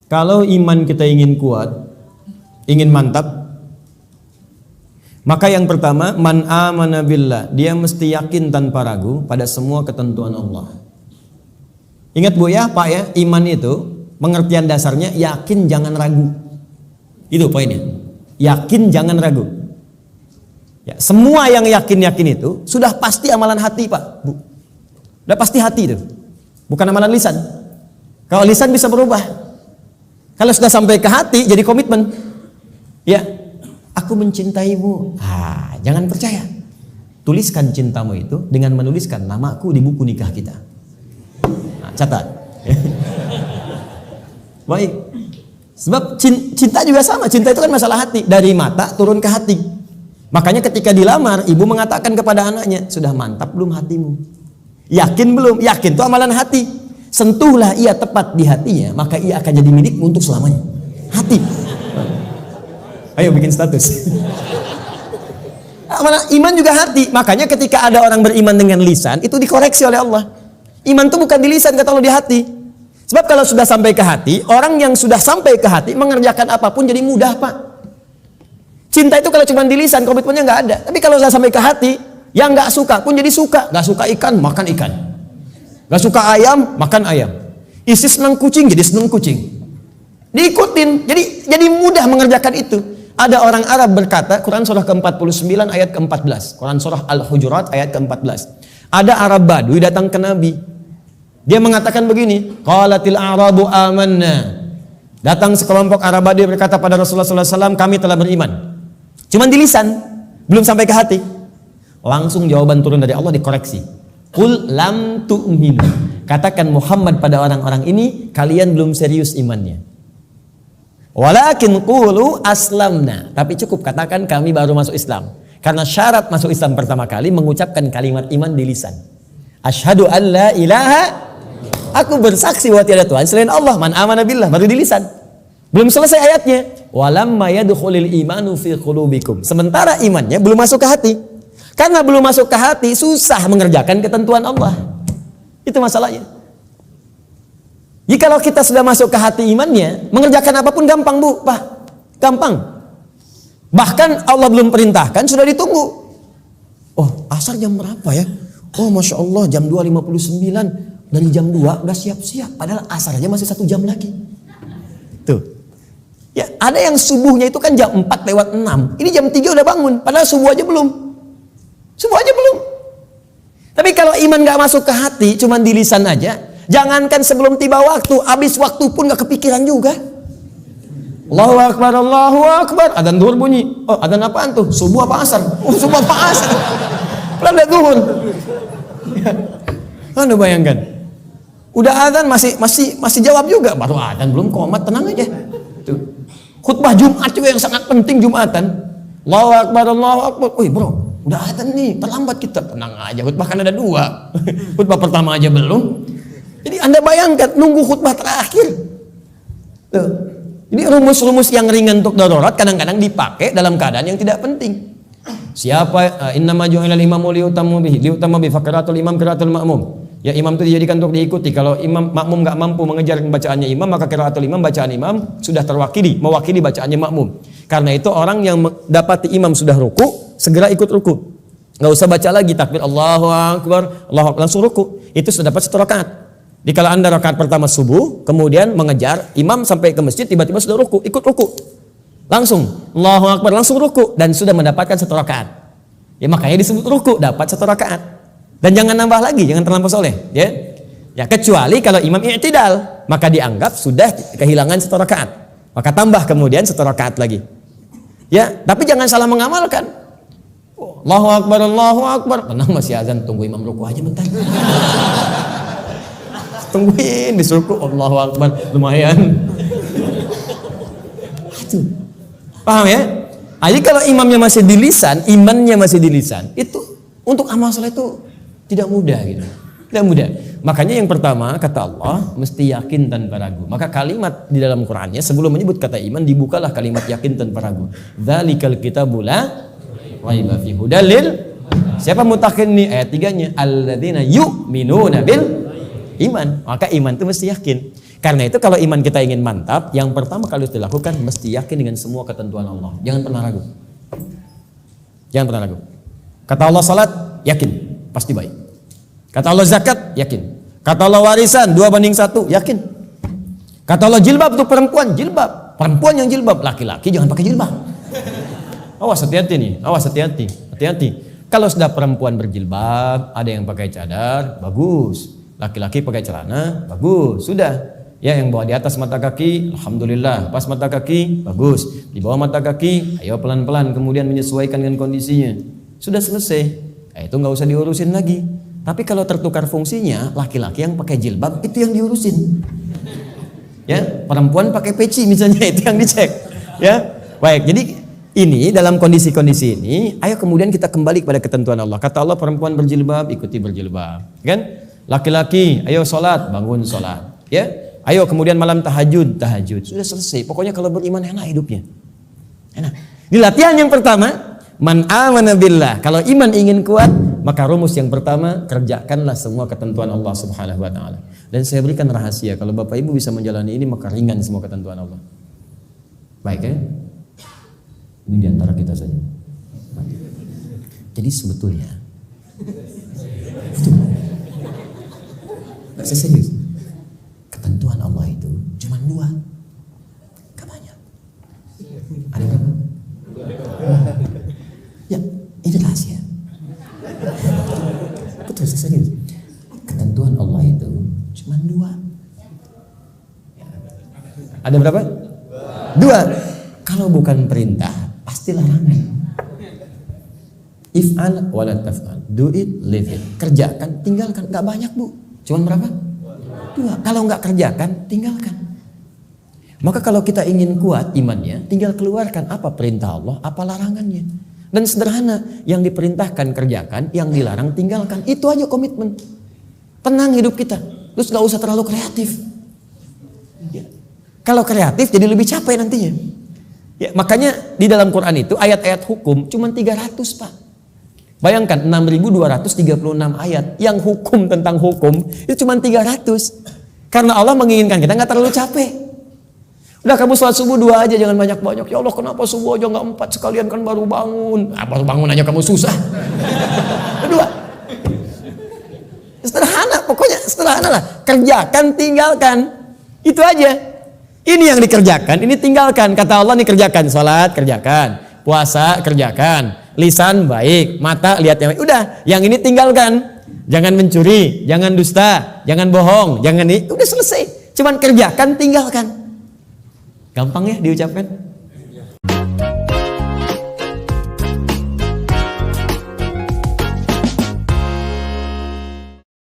Kalau iman kita ingin kuat, ingin mantap, maka yang pertama, man amana billah, dia mesti yakin tanpa ragu pada semua ketentuan Allah. Ingat Bu ya, Pak ya, iman itu pengertian dasarnya yakin jangan ragu. Itu poinnya. Yakin jangan ragu. Ya, semua yang yakin-yakin itu sudah pasti amalan hati, Pak, Bu. Udah pasti hati itu. Bukan amalan lisan. Kalau lisan bisa berubah. Kalau sudah sampai ke hati jadi komitmen. Ya, aku mencintaimu. Jangan percaya. Tuliskan cintamu itu dengan menuliskan namaku di buku nikah kita. Catat. Baik. Sebab cinta juga sama. Cinta itu kan masalah hati. Dari mata turun ke hati. Makanya ketika dilamar, ibu mengatakan kepada anaknya, sudah mantap belum hatimu? Yakin belum? Yakin itu amalan hati. Sentuhlah ia tepat di hatinya, maka ia akan jadi milikmu untuk selamanya. Hati. Ayo bikin status. Iman juga hati. Makanya ketika ada orang beriman dengan lisan, itu dikoreksi oleh Allah. Iman itu bukan di lisan, kata Allah, di hati. Sebab kalau sudah sampai ke hati, orang yang sudah sampai ke hati mengerjakan apapun jadi mudah, Pak. Cinta itu kalau cuma di lisan, komitmennya nggak ada. Tapi kalau sudah sampai ke hati, yang nggak suka pun jadi suka. Nggak suka ikan, makan ikan. Nggak suka ayam, makan ayam. Isi senang kucing, jadi senang kucing. Diikutin, jadi mudah mengerjakan itu. Ada orang Arab berkata, Quran surah ke-49 ayat ke-14. Quran surah Al-Hujurat ayat ke-14. Ada Arab Badui datang ke Nabi. Dia mengatakan begini, qalatil a'rabu amanna. Datang sekelompok Arab Badui berkata pada Rasulullah SAW, kami telah beriman. Cuman di lisan, belum sampai ke hati. Langsung jawaban turun dari Allah dikoreksi. Qul lam tu'minu. Katakan Muhammad pada orang-orang ini, kalian belum serius imannya. Walakin qulu aslamna. Tapi cukup katakan kami baru masuk Islam. Karena syarat masuk Islam pertama kali mengucapkan kalimat iman di lisan. Asyhadu an la ilaha, aku bersaksi bahwa tiada Tuhan selain Allah. Man amana billah, baru di lisan. Belum selesai ayatnya. Walamma yadkhulul imanu fi qulubikum. Sementara imannya belum masuk ke hati. Karena belum masuk ke hati, susah mengerjakan ketentuan Allah. Itu masalahnya. Jikalau kita sudah masuk ke hati imannya, mengerjakan apapun gampang, Bu, Pak. Gampang. Bahkan Allah belum perintahkan, sudah ditunggu. Oh, asar jam berapa ya? Oh, Masya Allah, jam 2.59. Dari jam 2 udah siap-siap. Padahal asarnya masih 1 jam lagi. Tuh. Ya, ada yang subuhnya itu kan jam 4:06. Ini jam 3 udah bangun. Padahal subuh aja belum. Subuh aja belum. Tapi kalau iman gak masuk ke hati, cuman di lisan aja. Jangankan sebelum tiba waktu, habis waktu pun gak kepikiran juga. Allahu Akbar, Allahu Akbar. Adzan zuhur bunyi. Oh, adzan apaan tuh? Subuh apa asar? Oh, subuh apa asar? Belum zuhur. Ya. Anda bayangkan. Udah adzan masih jawab juga. Baru adzan belum komat, tenang aja. Tuh. Khutbah Jumat juga yang sangat penting Jumatan. Allahu Akbar, Allahu Akbar. Wih, bro, udah adzan nih, terlambat kita. Tenang aja, khutbah kan ada 2. Khutbah pertama aja belum. Jadi Anda bayangkan nunggu khutbah terakhir. Tuh. Jadi rumus-rumus yang ringan untuk darurat kadang-kadang dipakai dalam keadaan yang tidak penting. Siapa innama ju'ilal imamu liutamu bihi faqiratul imam qiraatul ma'mum. Ya, imam itu dijadikan untuk diikuti. Kalau imam makmum enggak mampu mengejar bacaannya imam, maka qiraatul imam, bacaan imam sudah mewakili bacaannya makmum. Karena itu orang yang dapati imam sudah ruku, segera ikut ruku. Enggak usah baca lagi takbir Allahu Akbar, Allahu Akbar, langsung ruku. Itu sudah dapat 1 rakaat. Jadi kalau Anda rakaat pertama subuh, kemudian mengejar imam sampai ke masjid, tiba-tiba sudah ruku, ikut ruku. Langsung Allahu Akbar, langsung ruku dan sudah mendapatkan 1 rakaat. Ya, makanya disebut ruku, dapat 1 rakaat. Dan jangan nambah lagi, jangan terlampau soleh, ya. Ya, kecuali kalau imam i'tidal, maka dianggap sudah kehilangan 1 rakaat. Maka tambah kemudian 1 rakaat lagi. Ya, tapi jangan salah mengamalkan. Allahu Akbar, Allahu Akbar. Tenang, masih azan, tunggu imam ruku aja bentar. Tungguin disuruh Allahu Akbar, lumayan. Itu. Paham ya? Jadi kalau imamnya masih di lisan, imannya masih di lisan, itu untuk amal soleh itu tidak mudah gitu. Tidak mudah. Makanya yang pertama kata Allah mesti yakin tanpa ragu. Maka kalimat di dalam Qur'annya sebelum menyebut kata iman dibukalah kalimat yakin tanpa ragu. Dzalikal kitabul la raiba fihi hudalil. Siapa mutakin nih ayat 3-nya? Alladzina yu'minuna bil iman. Maka iman itu mesti yakin. Karena itu kalau iman kita ingin mantap, yang pertama kali dilakukan mesti yakin dengan semua ketentuan Allah. Jangan pernah ragu. Jangan pernah ragu. Kata Allah salat, yakin, pasti baik. Kata Allah zakat, yakin. Kata Allah warisan 2:1, yakin. Kata Allah jilbab untuk perempuan, jilbab. Perempuan yang jilbab, laki-laki jangan pakai jilbab. Awas hati-hati nih, awas hati-hati, hati-hati. Kalau sudah perempuan berjilbab, ada yang pakai cadar, bagus. Laki-laki pakai celana, bagus. Sudah. Ya, yang bawa di atas mata kaki, alhamdulillah. Pas mata kaki, bagus. Di bawah mata kaki, ayo pelan-pelan kemudian menyesuaikan dengan kondisinya. Sudah selesai. Itu nggak usah diurusin lagi. Tapi kalau tertukar fungsinya, laki-laki yang pakai jilbab itu yang diurusin. Ya, perempuan pakai peci misalnya itu yang dicek. Ya, baik. Jadi ini dalam kondisi-kondisi ini, ayo kemudian kita kembali kepada ketentuan Allah. Kata Allah perempuan berjilbab, ikuti berjilbab. Kan? Laki-laki, ayo sholat, bangun sholat. Ya. Ayo kemudian malam tahajud. Sudah selesai. Pokoknya kalau beriman enak hidupnya. Enak. Di latihan yang pertama, man amana billah. Kalau iman ingin kuat, maka rumus yang pertama, kerjakanlah semua ketentuan Allah Subhanahu wa taala. Dan saya berikan rahasia, kalau Bapak Ibu bisa menjalani ini, maka ringan semua ketentuan Allah. Baik ya? Ini di antara kita saja. Jadi sebetulnya saya serius. Ketentuan Allah itu cuma 2, gak banyak. Ada berapa? Ya, ini rahasia. Betul, saya serius. Ketentuan Allah itu cuma 2. Ada berapa? 2. Kalau bukan perintah, pasti larangan. If'al wa la taf'al. Do it, leave it. Kerjakan, tinggalkan. Gak banyak, Bu. Cuma berapa? 2. Kalau nggak kerjakan, tinggalkan. Maka kalau kita ingin kuat imannya, tinggal keluarkan apa perintah Allah, apa larangannya. Dan sederhana, yang diperintahkan kerjakan, yang dilarang tinggalkan. Itu aja komitmen. Tenang hidup kita. Terus nggak usah terlalu kreatif. Ya. Kalau kreatif jadi lebih capek nantinya. Ya, makanya di dalam Quran itu ayat-ayat hukum cuma 300, Pak. Bayangkan 6.236 ayat yang hukum tentang hukum itu cuma 300. Karena Allah menginginkan kita nggak terlalu capek. Udah kamu sholat subuh 2 aja, jangan banyak-banyak. Ya Allah kenapa subuh aja nggak 4 sekalian, kan baru bangun. Baru bangun aja kamu susah. 2. Sederhana, pokoknya sederhana lah. Kerjakan, tinggalkan. Itu aja. Ini yang dikerjakan, ini tinggalkan. Kata Allah nih kerjakan, sholat kerjakan, puasa kerjakan. Lisan baik, mata lihat yang baik. Udah, yang ini tinggalkan. Jangan mencuri, jangan dusta, jangan bohong, jangan ini. Udah selesai. Cuman kerjakan, tinggalkan. Gampang ya diucapkan?